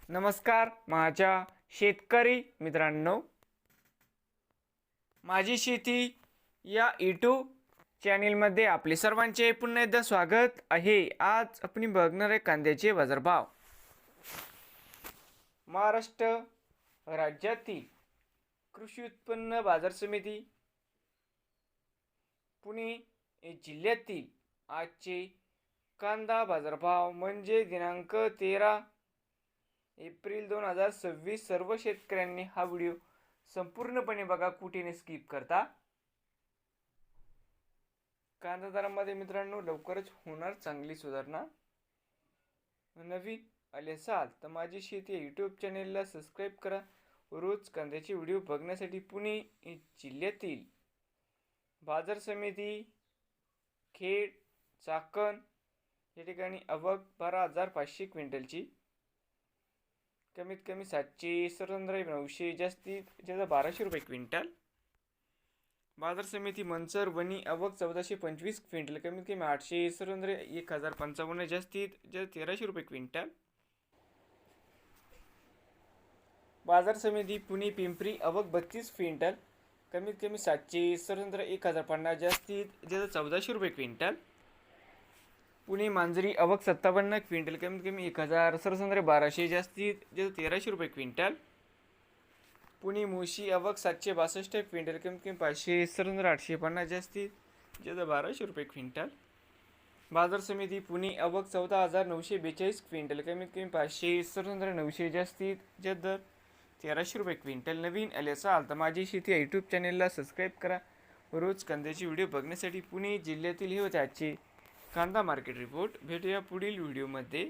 नमस्कार माझ्या शेतकरी मित्रांनो, माझी शेती या यूट्यूब चॅनेलमध्ये आपले सर्वांचे पुन्हा एकदा स्वागत आहे। आज आपण बघणार आहे कांद्याचे बाजारभाव। महाराष्ट्र राज्यातील कृषी उत्पन्न बाजार समिती पुणे जिल्ह्यातील आजचे कांदा बाजारभाव म्हणजे दिनांक 13 एप्रिल 2026। सर्व शेतकऱ्यांनी हा व्हिडिओ संपूर्णपणे बघा, कुठेने स्किप करता। कांदा दरामध्ये मित्रांनो लवकरच होणार चांगली सुधारणा। नवीन आले असाल तर माझी शेती यूट्यूब चॅनेलला सबस्क्राईब करा। रोज कांद्याचे व्हिडिओ बघण्यासाठी पुणे जिल्ह्यातील बाजार समिती खेड चाकण या ठिकाणी आवक 12,500 क्विंटलची, कमीत कमी 700 सरंद्राई 900 जास्तीत जास्त 1200 रुपये क्विंटल। बाजार समिती मंचर वणी आवक 1425 क्विंटल, कमीत कमी 800 सरंद्राई 1055 जास्तीत जास्त 1300 रुपये क्विंटल। बाजार समिती पुणे पिंपरी आवक 32 क्विंटल, कमीत कमी 700 सरंद्राई 1050 जास्तीत जास्त 1400 रुपये क्विंटल। पुणे मांजरी आवक 57 क्विंटल, कमीत कमी 1000 सरसंद्रे 1200 जास्तीत जास्त 1300 रुपये क्विंटल। पुणे मोशी आवक 762 क्विंटल, कमीत कमी 500 सरसंद्रे 850 जास्तीत जास्त 1200 रुपये क्विंटल। बाजार समिती पुणे आवक 14,942 क्विंटल, कमीत कमी 500 सरसंद्रे 900 जास्तीत जास्त 1300 रुपये क्विंटल। नवीन आले असाल तर माझी शेती यूट्यूब चॅनेलला सबस्क्राईब करा। रोज कांद्याचे व्हिडिओ बघण्यासाठी पुणे जिल्ह्यातील हे होते आजचे कांदा मार्केट रिपोर्ट। भेटूया पुढील व्हिडिओमध्ये।